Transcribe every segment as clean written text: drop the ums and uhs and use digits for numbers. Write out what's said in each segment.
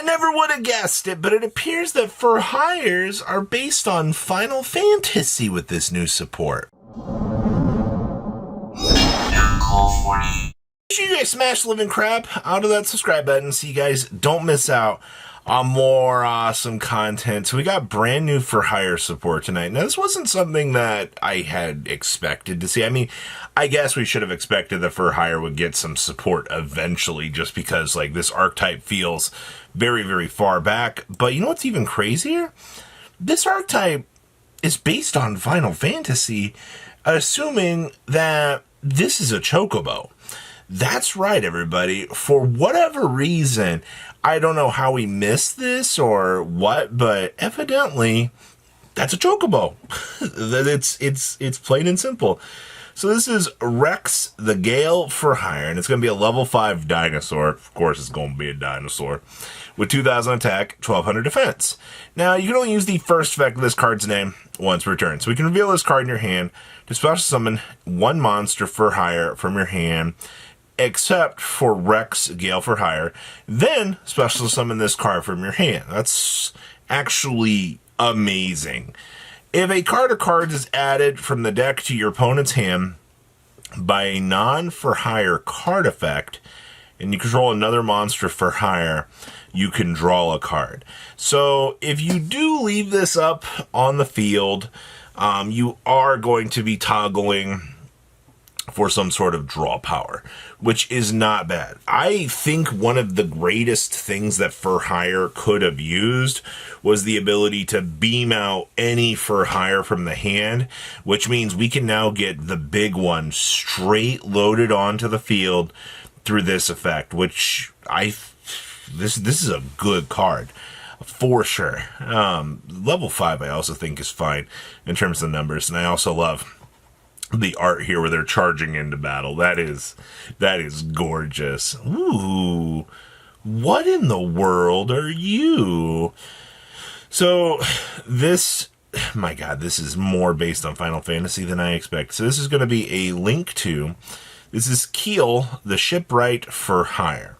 never would have guessed it, but it appears that for hires are based on Final Fantasy with this new support. You guys smash the living crap out of that subscribe button so you guys don't miss out on more awesome content. So we got brand new for hire support tonight. Now, this wasn't something that I had expected to see. I mean, I guess we should have expected that for hire would get some support eventually, just because like this archetype feels very, very far back. But you know what's even crazier? This archetype is based on Final Fantasy, assuming that this is a chocobo. That's right, everybody. For whatever reason, I don't know how we missed this or what, but evidently that's a chocobo. It's plain and simple. So this is Rex the Gale for hire, and it's going to be a level 5 dinosaur. Of course, it's going to be a dinosaur with 2,000 attack, 1,200 defense. Now, you can only use the first effect of this card's name once per turn. So we can reveal this card in your hand to special summon one monster for hire from your hand, except for Rex Gale for hire. Then special summon this card from your hand. That's actually amazing. If a card or cards is added from the deck to your opponent's hand by a non-for-hire card effect, and you control another monster for hire, you can draw a card. So if you do leave this up on the field, you are going to be toggling for some sort of draw power, which is not bad. I think one of the greatest things that for hire could have used was the ability to beam out any for hire from the hand, which means we can now get the big one straight loaded onto the field through this effect, which this is a good card for sure. Level 5 I also think is fine in terms of the numbers, and I also love the art here where they're charging into battle. That is gorgeous. Ooh, what in the world are you? So this, my God, this is more based on Final Fantasy than I expect. So this is going to be a link to, this is Keel, the shipwright for hire.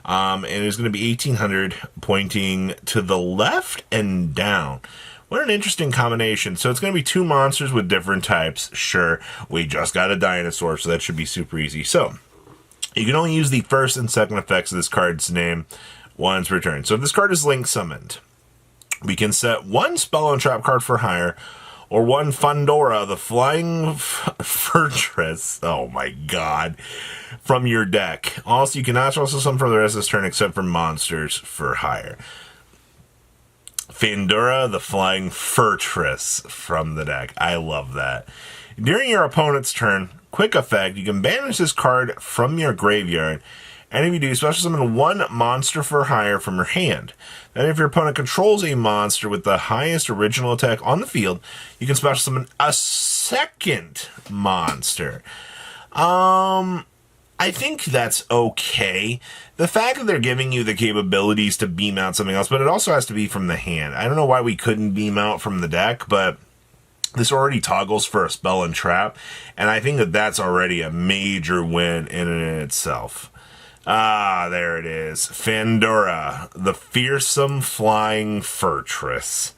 And it's going to be 1,800 pointing to the left and down. What an interesting combination. So it's going to be 2 monsters with different types. Sure, we just got a dinosaur, so that should be super easy. So you can only use the first and second effects of this card's name once per turn. So if this card is link summoned, we can set 1 spell and trap card for hire, or 1 Fundora, the flying fortress, oh my God, from your deck. Also, you cannot also summon from the rest of this turn except for monsters for hire. Fandora, the flying fortress from the deck. I love that. During your opponent's turn, quick effect, you can banish this card from your graveyard, and if you do, special summon 1 monster for hire from your hand. Then if your opponent controls a monster with the highest original attack on the field, you can special summon a second monster. I think that's okay. The fact that they're giving you the capabilities to beam out something else, but it also has to be from the hand. I don't know why we couldn't beam out from the deck, but this already toggles for a spell and trap, and I think that that's already a major win in and itself. Ah, there it is. Fandora, the fearsome flying fortress.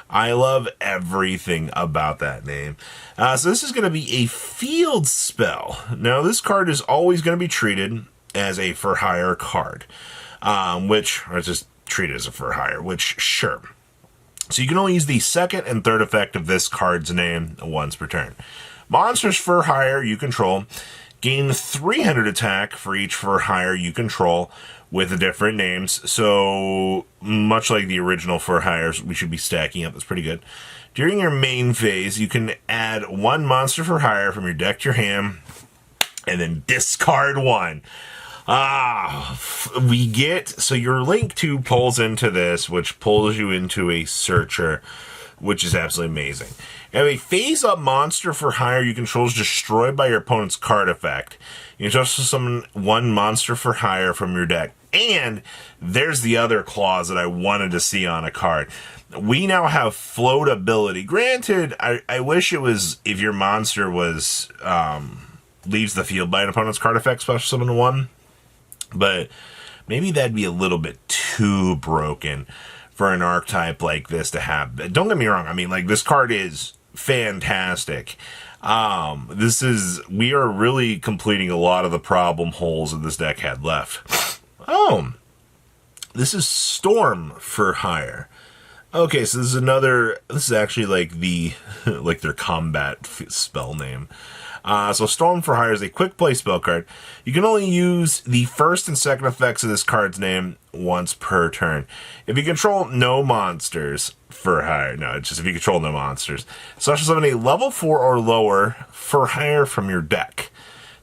I love everything about that name. So this is going to be a field spell. Now, this card is always going to be treated as a for hire card, or just treated as a for hire, which, sure. So you can only use the second and third effect of this card's name once per turn. Monsters for hire you control gain 300 attack for each for hire you control with different names. So much like the original for hires, we should be stacking up. That's pretty good. During your main phase, you can add 1 monster for hire from your deck to your hand, and then discard 1. So your link 2 pulls into this, which pulls you into a searcher, which is absolutely amazing. If a face-up monster for hire you control is destroyed by your opponent's card effect, you can also summon 1 monster for hire from your deck. And there's the other clause that I wanted to see on a card. We now have floatability. Granted, I wish it was if your monster was leaves the field by an opponent's card effect, special summon 1. But maybe that'd be a little bit too broken for an archetype like this to have. Don't get me wrong. I mean, like, this card is fantastic. We are really completing a lot of the problem holes that this deck had left. Oh, this is Storm for Hire. Okay, so this is actually like like their combat spell name. So Storm for Hire is a quick play spell card. You can only use the first and second effects of this card's name once per turn. If you control no monsters for hire, no, it's just if you control no monsters. Special summon a level 4 or lower for hire from your deck.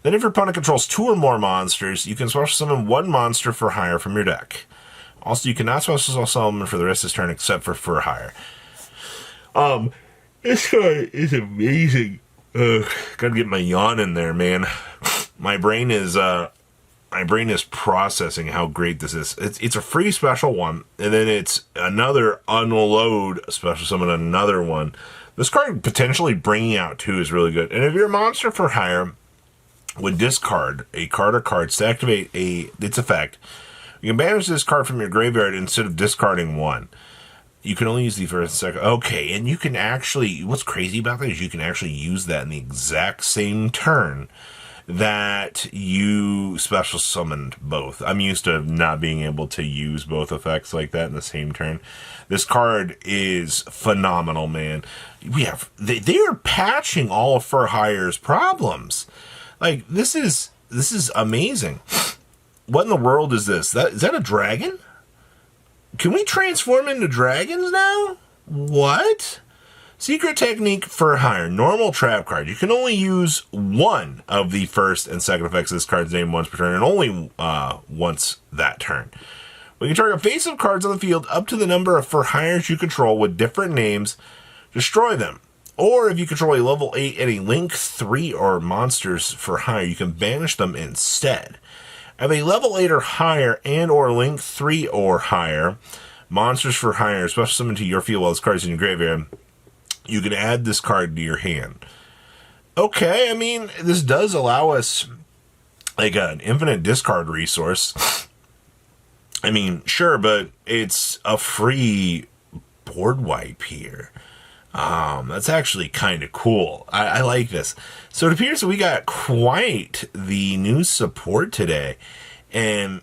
Then if your opponent controls 2 or more monsters, you can special summon 1 monster for hire from your deck. Also, you cannot special summon for the rest of this turn except for hire. This card is amazing. Gotta get my yawn in there, man. My brain is processing how great this is. It's a free special one, and then it's another unload special summon, another one. This card potentially bringing out 2 is really good. And if you're a monster for hire, would discard a card or cards to activate its effect, you can banish this card from your graveyard instead of discarding 1. You can only use the first and second. Okay, and you can actually, what's crazy about that is you can actually use that in the exact same turn that you special summoned both. I'm used to not being able to use both effects like that in the same turn. This card is phenomenal, man. They are patching all of For Hire's problems. Like, this is amazing. What in the world is this? Is that a dragon? Can we transform into dragons now? What? Secret technique for hire. Normal trap card. You can only use 1 of the first and second effects of this card's name once per turn, and only once that turn. When you target face-up cards on the field up to the number of for hires you control with different names, destroy them. Or if you control a level 8 and a link 3 or monsters for hire, you can banish them instead. Have a level 8 or higher and or link 3 or higher monsters for hire, special summon to your field while this card is in your graveyard, you can add this card to your hand. Okay, I mean, this does allow us like an infinite discard resource. I mean, sure, but it's a free board wipe here. That's actually kind of cool. I like this. So it appears that we got quite the new support today, and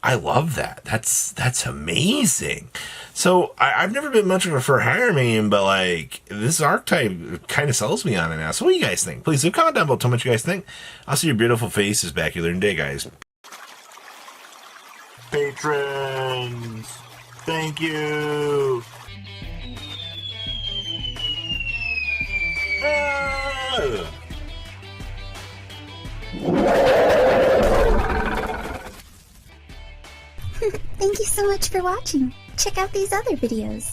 I love that. That's amazing. So I've never been much of a for hire main, but like this archetype kind of sells me on it now. So what do you guys think? Please leave a comment down below. Tell me what you guys think. I'll see your beautiful faces back here today, guys. Patrons, thank you. Thank you so much for watching. Check out these other videos.